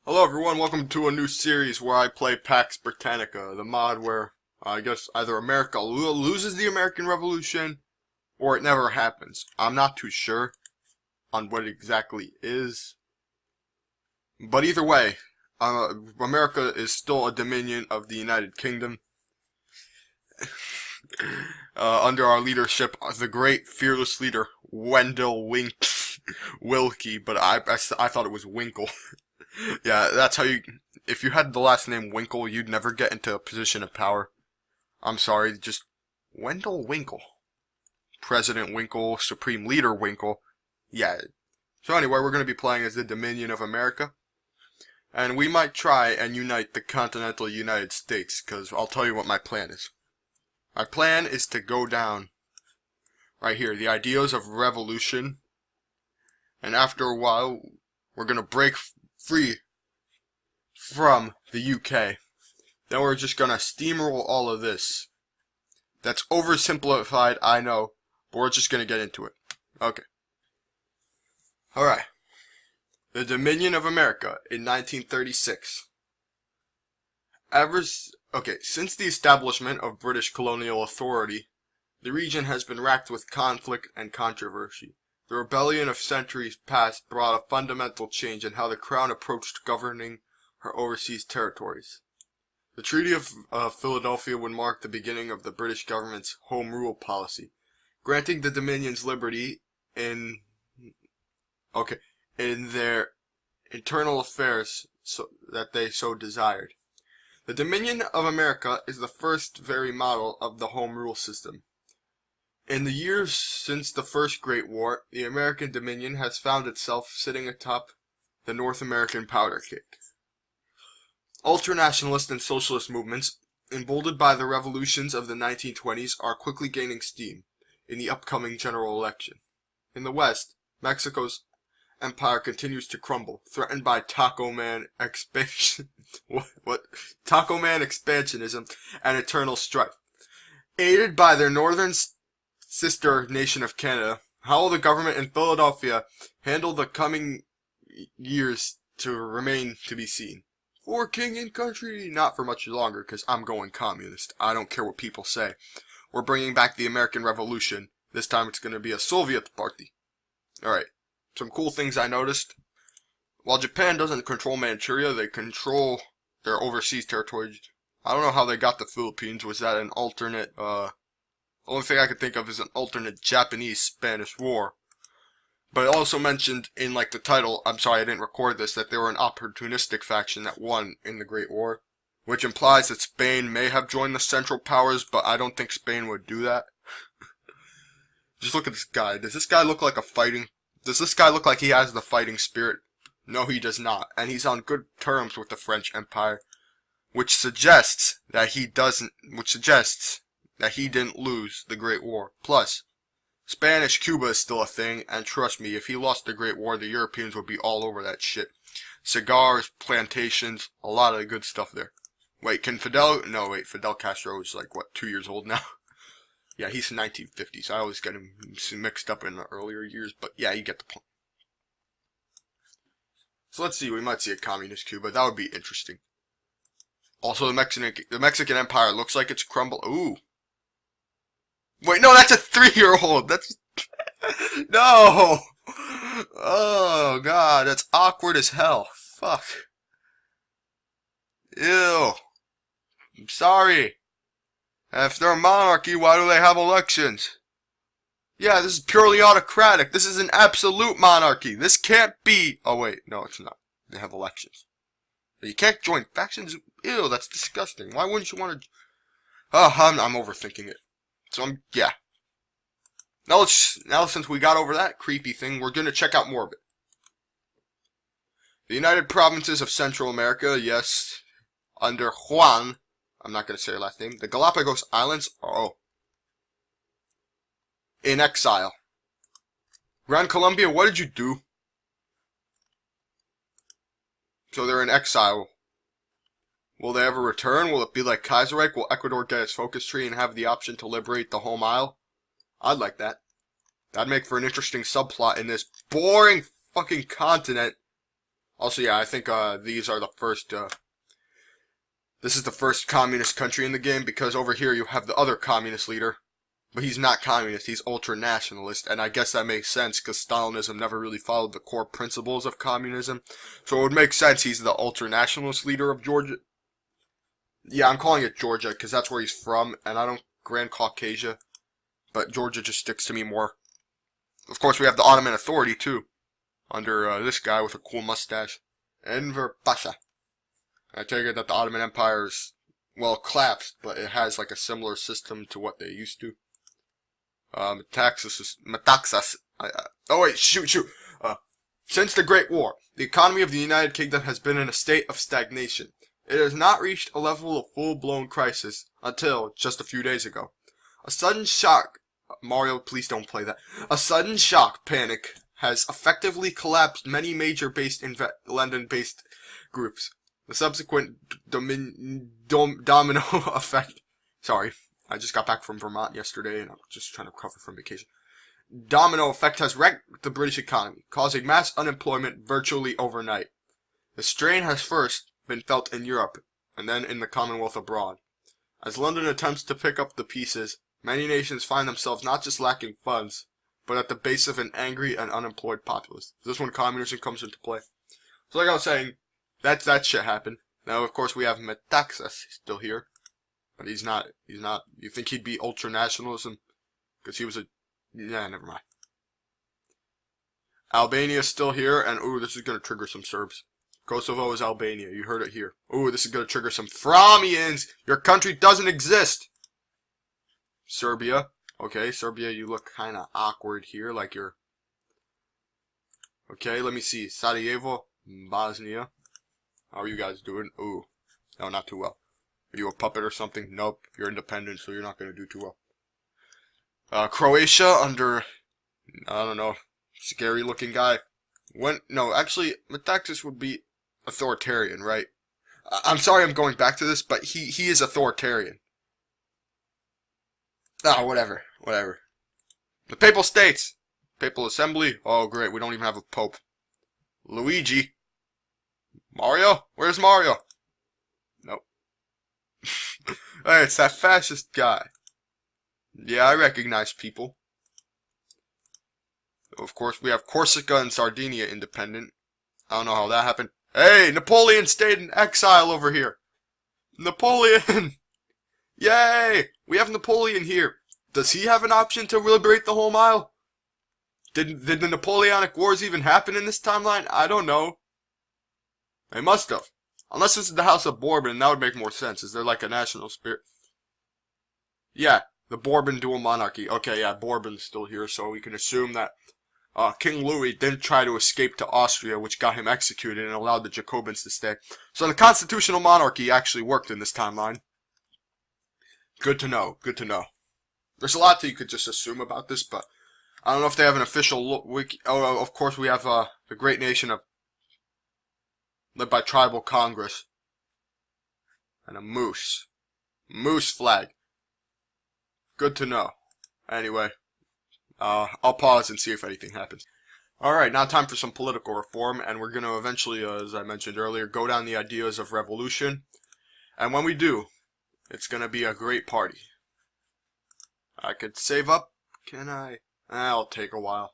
Hello everyone, welcome to a new series where I play Pax Brittanica, the mod where I guess either America loses the American Revolution or it never happens. I'm not too sure on what it exactly is, but either way, America is still a dominion of the United Kingdom under our leadership, the great fearless leader Wendell Wilkie, but I thought it was Winkle. Yeah, that's how you. If you had the last name Winkle, you'd never get into a position of power. I'm sorry, just Wendell Winkle. President Winkle, Supreme Leader Winkle. Yeah. So anyway, we're going to be playing as the Dominion of America. And we might try and unite the continental United States, because I'll tell you what my plan is. My plan is to go down right here, the ideas of revolution. And after a while, we're going to break free from the UK. Then we're just gonna steamroll all of this. That's oversimplified, I know, but we're just gonna get into it. Okay. Alright. The Dominion of America in 1936. Since the establishment of British colonial authority, the region has been racked with conflict and controversy. The rebellion of centuries past brought a fundamental change in how the Crown approached governing her overseas territories. The Treaty of Philadelphia would mark the beginning of the British government's Home Rule policy, granting the Dominions liberty in their internal affairs that they so desired. The Dominion of America is the first very model of the Home Rule system. In the years since the First Great War, the American Dominion has found itself sitting atop the North American powder cake. Ultranationalist and socialist movements, emboldened by the revolutions of the 1920s, are quickly gaining steam in the upcoming general election. In the West, Mexico's empire continues to crumble, threatened by Taco Man expansionism and eternal strife. Aided by their northern sister nation of Canada, how will the government in Philadelphia handle the coming years to remain to be seen? For king and country, not for much longer, because I'm going communist. I don't care what people say. We're bringing back the American Revolution. This time it's going to be a Soviet party. Alright, some cool things I noticed. While Japan doesn't control Manchuria, they control their overseas territories. I don't know how they got the Philippines. Was that an alternate, only thing I could think of is an alternate Japanese-Spanish war. But it also mentioned in the title, I'm sorry I didn't record this, that they were an opportunistic faction that won in the Great War. Which implies that Spain may have joined the Central Powers, but I don't think Spain would do that. Just look at this guy. Does this guy look like he has the fighting spirit? No, he does not. And he's on good terms with the French Empire. Which suggests that he didn't lose the Great War. Plus, Spanish Cuba is still a thing, and trust me, if he lost the Great War, the Europeans would be all over that shit. Cigars, plantations, a lot of good stuff there. Wait, Fidel Castro is 2 years old now? Yeah, he's 1950s. I always get him mixed up in the earlier years, but yeah, you get the point. So let's see, we might see a communist Cuba. That would be interesting. Also, the Mexican Empire looks like it's crumbled. Ooh. Wait, no, that's a 3-year-old. That's... No! Oh, God, that's awkward as hell. Fuck. Ew. I'm sorry. If they're a monarchy, why do they have elections? Yeah, this is purely autocratic. This is an absolute monarchy. This can't be... Oh, wait, no, it's not. They have elections. You can't join factions? Ew, that's disgusting. Why wouldn't you want to... Oh, I'm overthinking it. So, yeah. Now since we got over that creepy thing, we're going to check out more of it. The United Provinces of Central America, yes, under Juan, I'm not going to say her last name, the Galapagos Islands, in exile. Gran Colombia, what did you do? So they're in exile. Will they ever return? Will it be like Kaiserreich? Will Ecuador get its focus tree and have the option to liberate the home isle? I'd like that. That'd make for an interesting subplot in this boring fucking continent Also, yeah, I think these are the first. This is the first communist country in the game, because over here you have the other communist leader, but he's not communist. He's ultra-nationalist, and I guess that makes sense because Stalinism never really followed the core principles of communism. So it would make sense he's the ultra-nationalist leader of Georgia. Yeah, I'm calling it Georgia because that's where he's from, and I don't Grand Caucasia, but Georgia just sticks to me more. Of course, we have the Ottoman Authority too, under this guy with a cool mustache, Enver Pasha. I take it that the Ottoman Empire is, well, collapsed, but it has like a similar system to what they used to. Metaxas. Oh wait, shoot. Since the Great War, the economy of the United Kingdom has been in a state of stagnation. It has not reached a level of full-blown crisis until just a few days ago. A sudden shock, Mario, please don't play that. A sudden shock panic has effectively collapsed many major London-based groups. The subsequent domino effect. Sorry, I just got back from Vermont yesterday and I'm just trying to recover from vacation. Domino effect has wrecked the British economy, causing mass unemployment virtually overnight. The strain has first been felt in Europe, and then in the Commonwealth abroad. As London attempts to pick up the pieces, many nations find themselves not just lacking funds, but at the base of an angry and unemployed populace. This is when communism comes into play. So like I was saying, that shit happened. Now, of course, we have Metaxas still here, but he's not. You think he'd be ultra-nationalism? Because he was a... Yeah, never mind. Albania's still here, and ooh, this is going to trigger some Serbs. Kosovo is Albania. You heard it here. Ooh, this is going to trigger some Framians. Your country doesn't exist. Serbia. Okay, Serbia, you look kind of awkward here, like you're... Okay, let me see. Sarajevo, Bosnia. How are you guys doing? Ooh. No, not too well. Are you a puppet or something? Nope. You're independent, so you're not going to do too well. Croatia under... I don't know. Scary looking guy. No, actually, Metaxas would be authoritarian, right? I'm sorry I'm going back to this, but he is authoritarian. Ah, whatever. The Papal States. Papal Assembly. Oh, great. We don't even have a Pope. Luigi. Mario? Where's Mario? Nope. Hey, it's that fascist guy. Yeah, I recognize people. Of course, we have Corsica and Sardinia independent. I don't know how that happened. Hey, Napoleon stayed in exile over here. Napoleon! Yay! We have Napoleon here. Does he have an option to liberate the whole mile? Did the Napoleonic Wars even happen in this timeline? I don't know. They must have. Unless this is the House of Bourbon, that would make more sense. Is there like a national spirit? Yeah, the Bourbon dual monarchy. Okay, yeah, Bourbon's still here, so we can assume that King Louis didn't try to escape to Austria, which got him executed and allowed the Jacobins to stay. So the constitutional monarchy actually worked in this timeline. Good to know. There's a lot that you could just assume about this, but I don't know if they have an official wiki. Oh, of course we have the great nation of led by tribal Congress and a moose flag. Good to know. Anyway. I'll pause and see if anything happens. Alright, now time for some political reform, and we're going to eventually, as I mentioned earlier, go down the ideas of revolution. And when we do, it's going to be a great party. I could save up, can I? I'll take a while.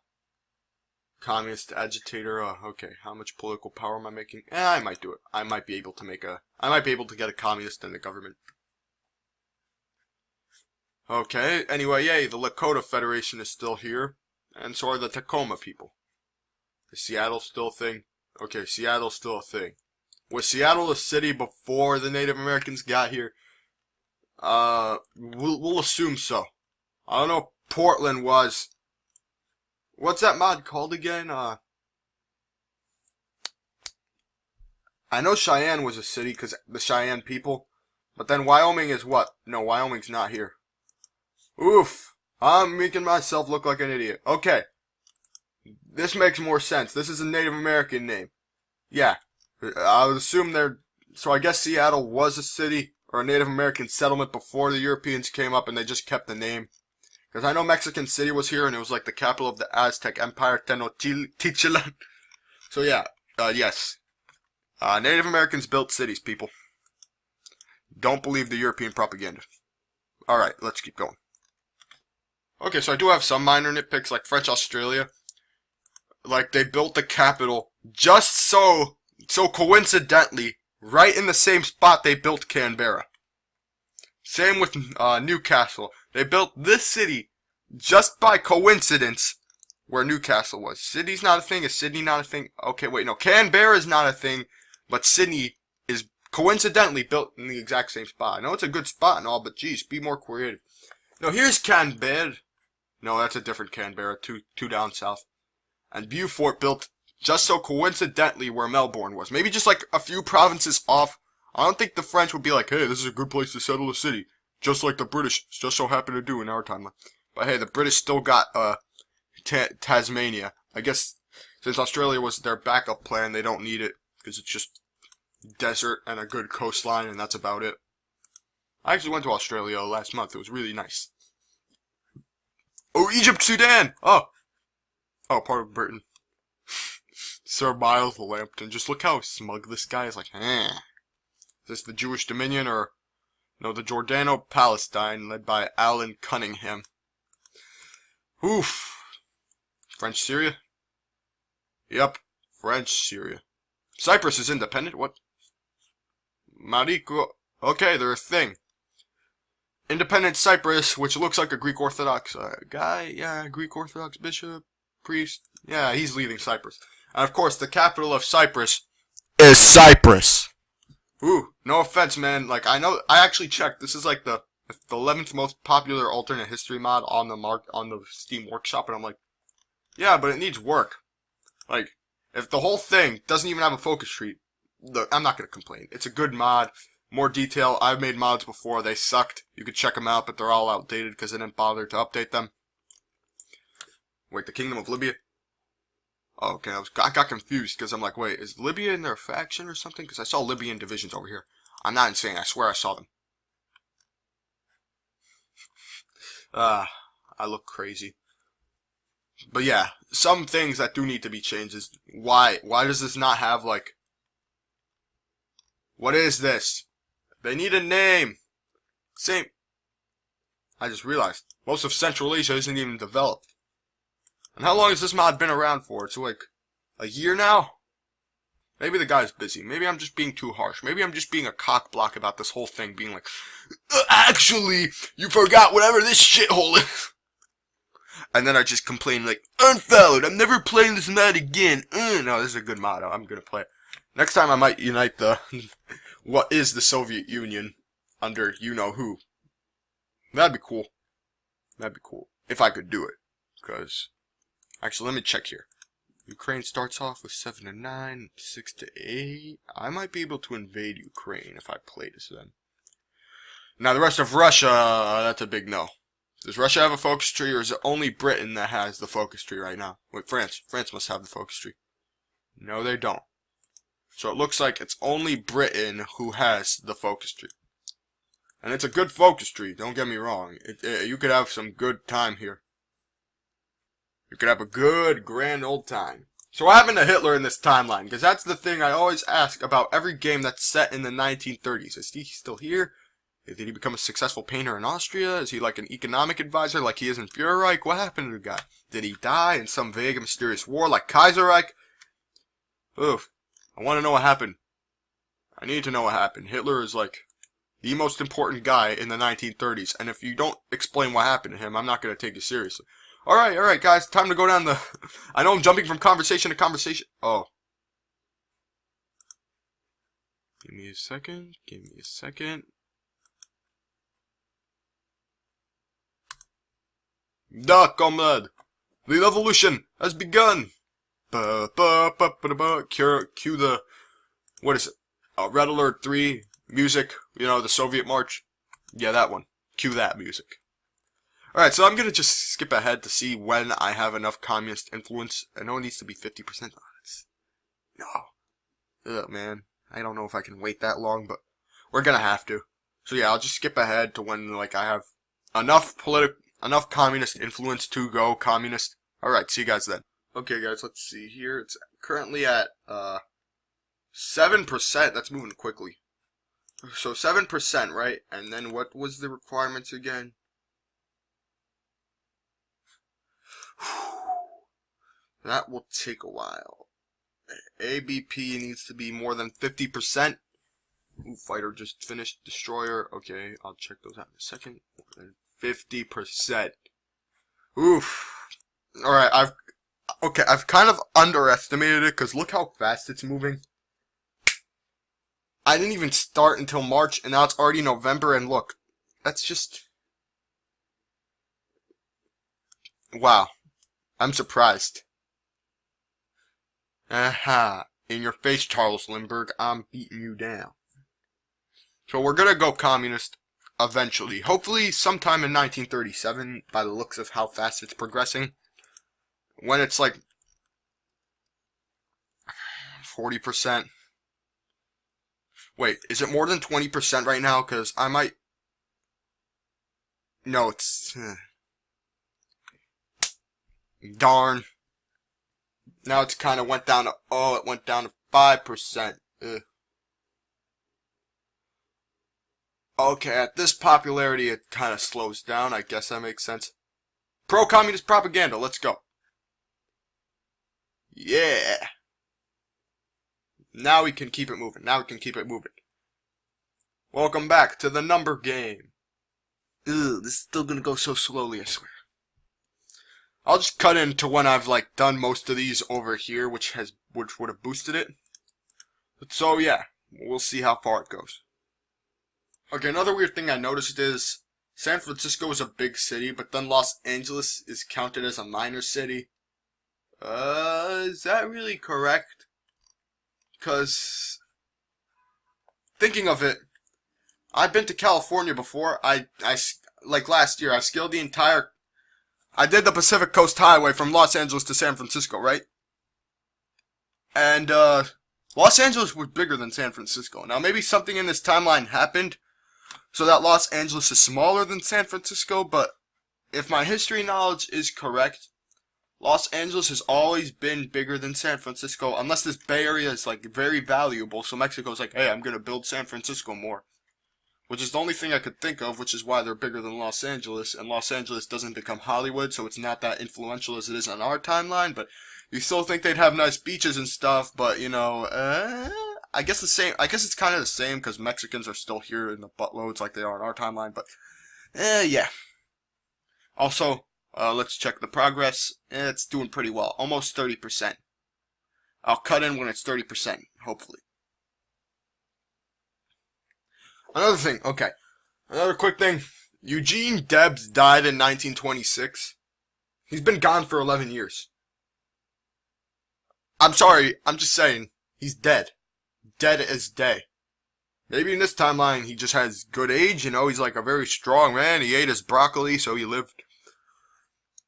Communist agitator, okay, how much political power am I making? I might do it. I might be able to get a communist in the government. Okay, anyway, yay, the Lakota Federation is still here, and so are the Tacoma people. Is Seattle still a thing? Okay, Seattle's still a thing. Was Seattle a city before the Native Americans got here? We'll assume so. I don't know if Portland was. What's that mod called again? I know Cheyenne was a city because the Cheyenne people, but then Wyoming is what? No, Wyoming's not here. Oof, I'm making myself look like an idiot. Okay, this makes more sense. This is a Native American name. Yeah, I would assume so I guess Seattle was a city or a Native American settlement before the Europeans came up and they just kept the name. Because I know Mexican City was here and it was like the capital of the Aztec Empire, Tenochtitlan. So yeah, yes. Native Americans built cities, people. Don't believe the European propaganda. Alright, let's keep going. Okay, so I do have some minor nitpicks, like French Australia. Like, they built the capital just so coincidentally, right in the same spot they built Canberra. Same with Newcastle. They built this city just by coincidence where Newcastle was. Sydney's not a thing. Is Sydney not a thing? Okay, wait, no. Canberra is not a thing, but Sydney is coincidentally built in the exact same spot. I know it's a good spot and all, but geez, be more creative. No, here's Canberra. No, that's a different Canberra, two down south. And Beaufort built just so coincidentally where Melbourne was. Maybe just like a few provinces off. I don't think the French would be like, hey, this is a good place to settle a city. Just like the British just so happen to do in our timeline. But hey, the British still got Tasmania. I guess since Australia was their backup plan, they don't need it. Because it's just desert and a good coastline, and that's about it. I actually went to Australia last month. It was really nice. Oh, Egypt, Sudan! Oh, part of Britain. Sir Miles the Lambton. Just look how smug this guy is. Like, Is this the Jewish Dominion or... No, the Jordano-Palestine, led by Alan Cunningham. Oof. French Syria? Yep, French Syria. Cyprus is independent? What? Mariko. Okay, they're a thing. Independent Cyprus, which looks like a Greek Orthodox guy. Yeah, Greek Orthodox bishop, priest. Yeah, he's leaving Cyprus. And of course, the capital of Cyprus is Cyprus. Ooh, no offense, man. Like, I actually checked. This is like the 11th most popular alternate history mod on the Steam Workshop, and I'm like, yeah, but it needs work. Like, if the whole thing doesn't even have a focus tree, look, I'm not gonna complain. It's a good mod. More detail. I've made mods before. They sucked. You could check them out, but they're all outdated because I didn't bother to update them. Wait, the Kingdom of Libya? Oh, okay, I got confused because I'm like, wait, is Libya in their faction or something? Because I saw Libyan divisions over here. I'm not insane. I swear I saw them. I look crazy. But yeah, some things that do need to be changed is why does this not have like, what is this? They need a name. Same. I just realized most of Central Asia isn't even developed. And how long has this mod been around for? It's like a year now? Maybe the guy's busy. Maybe I'm just being too harsh. Maybe I'm just being a cock block about this whole thing, being like, actually, you forgot whatever this shithole is. And then I just complain like, unfollowed, I'm never playing this mod again. No, this is a good motto. I'm gonna play it. Next time I might unite the, what is the Soviet Union under you-know-who. That'd be cool. That'd be cool. If I could do it. Because, actually, let me check here. Ukraine starts off with 7 to 9, 6 to 8. I might be able to invade Ukraine if I play this then. Now, the rest of Russia, that's a big no. Does Russia have a focus tree, or is it only Britain that has the focus tree right now? Wait, France. France must have the focus tree. No, they don't. So it looks like it's only Britain who has the focus tree. And it's a good focus tree, don't get me wrong. You could have some good time here. You could have a good, grand old time. So what happened to Hitler in this timeline? Because that's the thing I always ask about every game that's set in the 1930s. Is he still here? Did he become a successful painter in Austria? Is he like an economic advisor like he is in Führerreich? What happened to the guy? Did he die in some vague and mysterious war like Kaiserreich? Oof. I want to know what happened. I need to know what happened. Hitler is like the most important guy in the 1930s. And if you don't explain what happened to him, I'm not going to take you seriously. Alright, guys. Time to go down the... I know I'm jumping from conversation to conversation. Oh. Give me a second. Da, comrade. The revolution has begun. Cue the... What is it? Red Alert 3 music. You know, the Soviet March. Yeah, that one. Cue that music. Alright, so I'm gonna just skip ahead to see when I have enough communist influence. I know it needs to be 50%. No. Ugh, man. I don't know if I can wait that long, but we're gonna have to. So yeah, I'll just skip ahead to when, like, I have enough communist influence to go communist. Alright, see you guys then. Okay, guys, let's see here. It's currently at, 7%. That's moving quickly. So 7%, right? And then what was the requirements again? That will take a while. ABP needs to be more than 50%. Ooh, fighter just finished. Destroyer. Okay, I'll check those out in a second. More than 50%. Oof. Alright, I've kind of underestimated it, because look how fast it's moving. I didn't even start until March, and now it's already November, and look. That's just... Wow. I'm surprised. Aha. In your face, Charles Lindbergh. I'm beating you down. So we're gonna go communist eventually. Hopefully sometime in 1937, by the looks of how fast it's progressing. When it's like 40%. Wait, is it more than 20% right now? Because I might... No, it's... Darn. Now it's kind of went down to... Oh, it went down to 5%. Ugh. Okay, at this popularity, it kind of slows down. I guess that makes sense. Pro-communist propaganda. Let's go. Yeah. Now we can keep it moving. Welcome back to the number game. Ugh, this is still gonna go so slowly, I swear. I'll just cut into when I've like done most of these over here, which would have boosted it. But so yeah, we'll see how far it goes. Okay, another weird thing I noticed is San Francisco is a big city, but then Los Angeles is counted as a minor city. Is that really correct? Because, thinking of it, I've been to California before. Like last year, I scaled the entire... I did the Pacific Coast Highway from Los Angeles to San Francisco, right? And, Los Angeles was bigger than San Francisco. Now, maybe something in this timeline happened so that Los Angeles is smaller than San Francisco, but if my history knowledge is correct, Los Angeles has always been bigger than San Francisco, unless this Bay Area is like very valuable, so Mexico's like, hey, I'm gonna build San Francisco more. Which is the only thing I could think of, which is why they're bigger than Los Angeles, and Los Angeles doesn't become Hollywood, so it's not that influential as it is on our timeline, but you still think they'd have nice beaches and stuff, but, you know, I guess it's kind of the same, because Mexicans are still here in the buttloads like they are in our timeline, but, yeah. Also, let's check the progress. It's doing pretty well, almost 30%. I'll cut in when it's 30%, hopefully. Another thing, okay. Another quick thing. Eugene Debs died in 1926. He's been gone for 11 years. I'm sorry, I'm just saying, he's dead. Dead as day. Maybe in this timeline he just has good age, you know, he's like a very strong man. He ate his broccoli, so he lived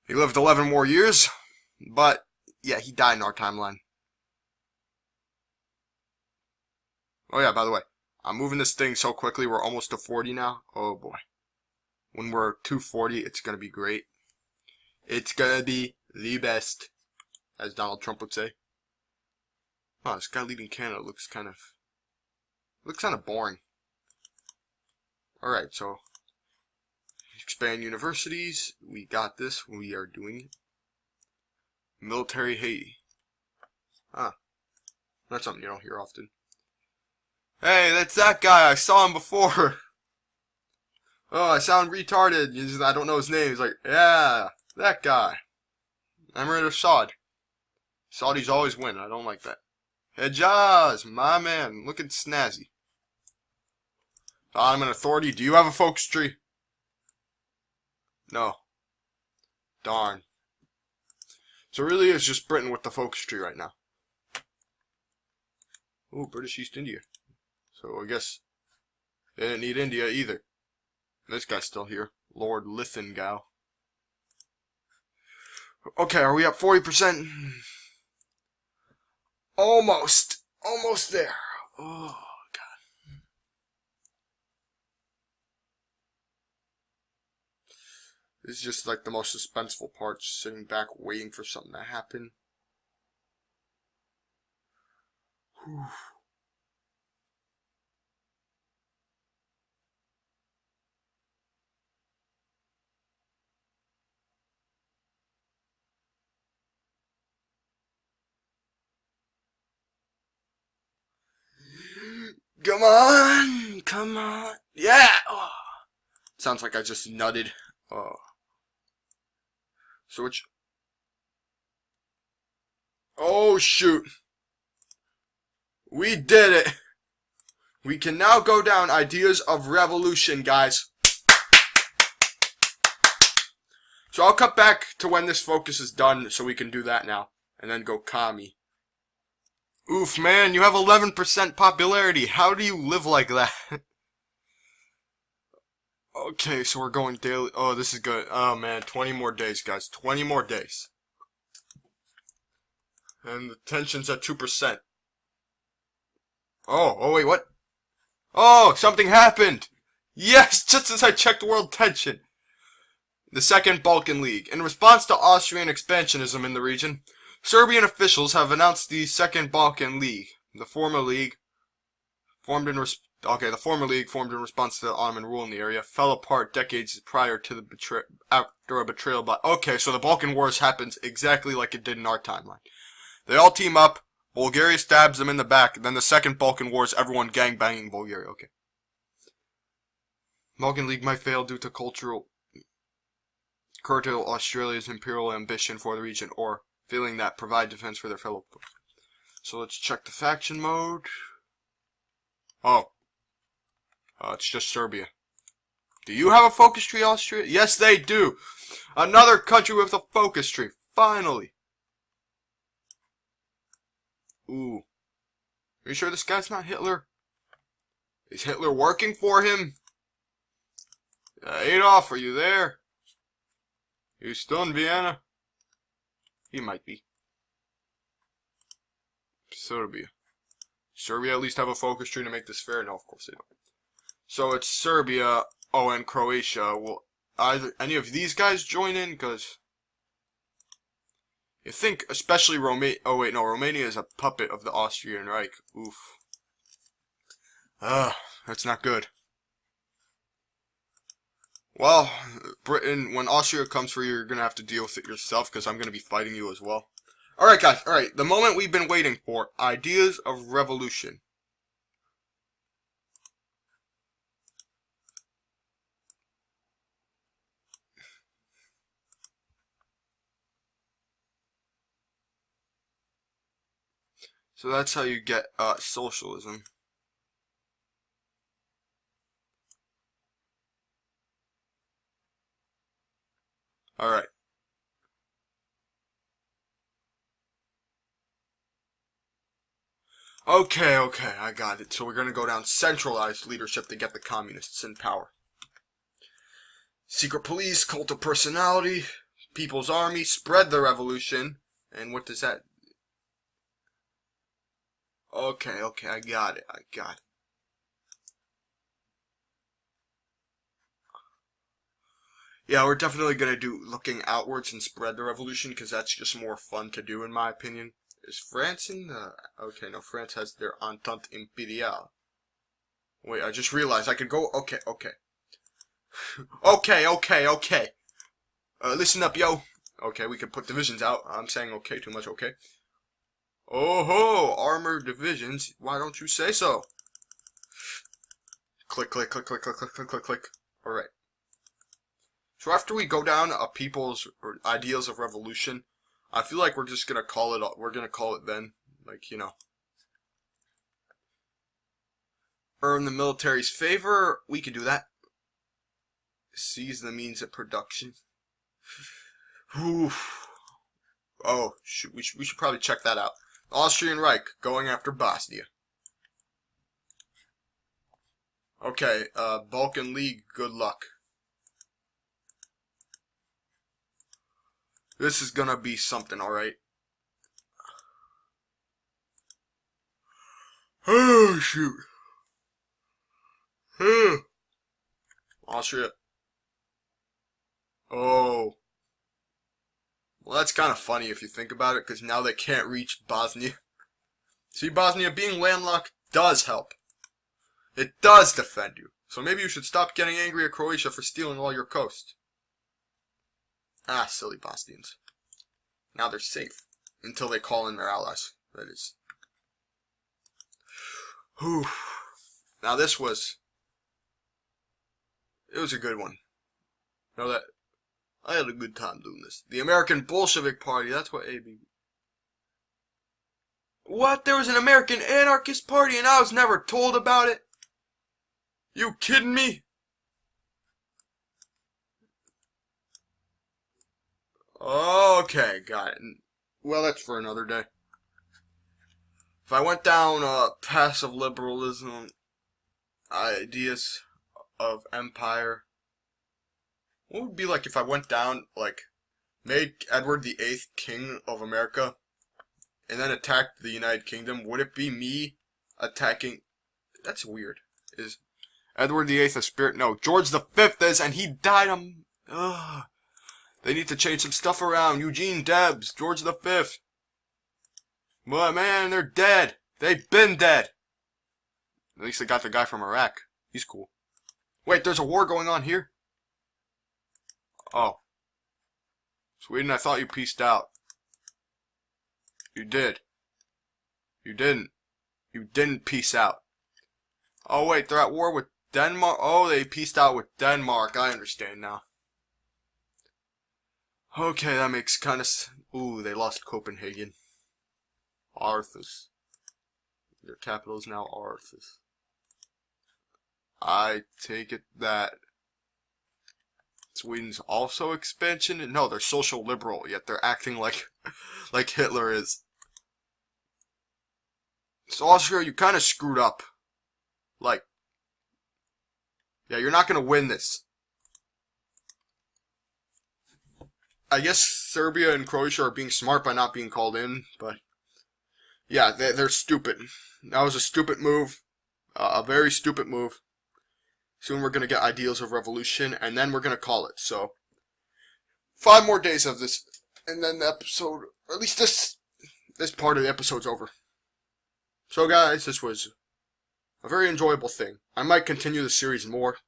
11 more years. But, yeah, he died in our timeline. Oh yeah, by the way. I'm moving this thing so quickly, we're almost to 40 now. Oh boy. When we're 240, it's going to be great. It's going to be the best, as Donald Trump would say. Wow, this guy leading Canada looks kind of boring. Alright, so expand universities. We got this. We are doing it. Military Haiti. Ah, that's something you don't hear often. Hey, that's that guy. I saw him before. Oh, I sound retarded. I don't know his name. He's like, yeah, that guy. I'm ready to Saud. Saudis always win. I don't like that. Hejaz, my man. Looking snazzy. Ottoman Authority. Do you have a folks tree? No. Darn. So really it's just Britain with the folks tree right now. Ooh, British East India. So I guess they didn't need India either. This guy's still here. Lord Lithgow. Okay, are we at 40%? Almost. Almost there. Oh, God. This is just like the most suspenseful part. Just sitting back waiting for something to happen. Whew. Come on! Come on! Yeah! Oh. Sounds like I just nutted. Oh. So which... Oh, shoot. We did it! We can now go down ideas of revolution, guys. So I'll cut back to when this focus is done so we can do that now. And then go commie. Oof, man, you have 11% popularity. How do you live like that? Okay, so we're going daily. Oh, this is good. Oh, man, 20 more days, guys. 20 more days. And the tension's at 2%. Oh, wait, what? Oh, something happened! Yes, just as I checked world tension. The Second Balkan League. In response to Austrian expansionism in the region, Serbian officials have announced the Second Balkan League. The former league, formed in response to the Ottoman rule in the area, fell apart decades prior to the after a betrayal by... Okay, so the Balkan Wars happens exactly like it did in our timeline. They all team up, Bulgaria stabs them in the back, then the Second Balkan Wars, everyone gangbanging Bulgaria. Okay. Balkan League might fail due to curtail Australia's imperial ambition for the region, or feeling that provide defense for their fellow. So let's check the faction mode. Oh. It's just Serbia. Do you have a focus tree, Austria? Yes, they do. Another country with a focus tree. Finally. Ooh. Are you sure this guy's not Hitler? Is Hitler working for him? Adolf, are you there? You still in Vienna? He might be. Serbia. Serbia at least have a focus tree to make this fair? No, of course they don't. So it's Serbia, oh, and Croatia. Will either any of these guys join in? Because you think, especially Romania. Oh wait, no, Romania is a puppet of the Austrian Reich. Oof. That's not good. Well, Britain, when Austria comes for you, you're gonna have to deal with it yourself, because I'm gonna be fighting you as well. Alright, guys, alright, the moment we've been waiting for. Ideas of revolution. So that's how you get socialism. Alright. Okay, I got it. So we're gonna go down centralized leadership to get the communists in power. Secret police, cult of personality, people's army, spread the revolution. And what does that... Okay, I got it. Yeah, we're definitely gonna do looking outwards and spread the revolution, because that's just more fun to do, in my opinion. Is France in the... Okay, no, France has their Entente Impériale. Wait, I just realized I could go... Okay. Okay. Listen up, yo. Okay, we can put divisions out. I'm saying okay too much, okay. Oh ho, armored divisions. Why don't you say so? Click. Alright. So after we go down people's ideals of revolution, I feel like we're just gonna call it. We're gonna call it then, like, you know, earn the military's favor. We can do that. Seize the means of production. Oof. Oh, we should probably check that out. Austrian Reich going after Bosnia. Okay, Balkan League. Good luck. This is gonna be something, alright? Oh, shoot. Austria. Oh. Well, that's kind of funny if you think about it, because now they can't reach Bosnia. See, Bosnia being landlocked does help. It does defend you. So maybe you should stop getting angry at Croatia for stealing all your coast. Ah, silly Bosnians. Now they're safe. Until they call in their allies. That is. Whew. Now it was a good one. You know that I had a good time doing this. The American Bolshevik Party. That's what AB. What? There was an American Anarchist Party and I was never told about it? You kidding me? Okay, got it. Well, that's for another day. If I went down passive liberalism, ideas of empire, what would it be like if I went down, like, made Edward the VIII King of America, and then attacked the United Kingdom? Would it be me attacking? That's weird. Is Edward the VIII a spirit? No, George the V is, and he died. Ugh. They need to change some stuff around. Eugene Debs, George the V. Well, man, they're dead. They've been dead. At least they got the guy from Iraq. He's cool. Wait, there's a war going on here? Oh. Sweden, I thought you peaced out. You did. You didn't. You didn't peace out. Oh, wait, they're at war with Denmark? Oh, they peaced out with Denmark. I understand now. Okay, that makes kind of... Ooh, they lost Copenhagen. Aarhus. Their capital is now Aarhus. I take it that Sweden's also expansion? No, they're social liberal, yet they're acting like like Hitler is. So Austria, you kind of screwed up. Like, yeah, you're not going to win this. I guess Serbia and Croatia are being smart by not being called in, but yeah, they're stupid. That was a stupid move, a very stupid move. Soon we're going to get ideals of revolution, and then we're going to call it. So, 5 more days of this, and then the episode, or at least this part of the episode's over. So guys, this was a very enjoyable thing. I might continue the series more,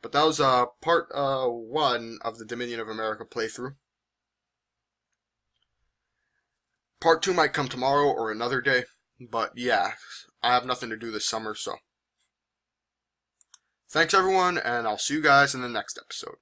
but that was part 1 of the Dominion of America playthrough. Part 2 might come tomorrow or another day, but yeah, I have nothing to do this summer, so. Thanks everyone, and I'll see you guys in the next episode.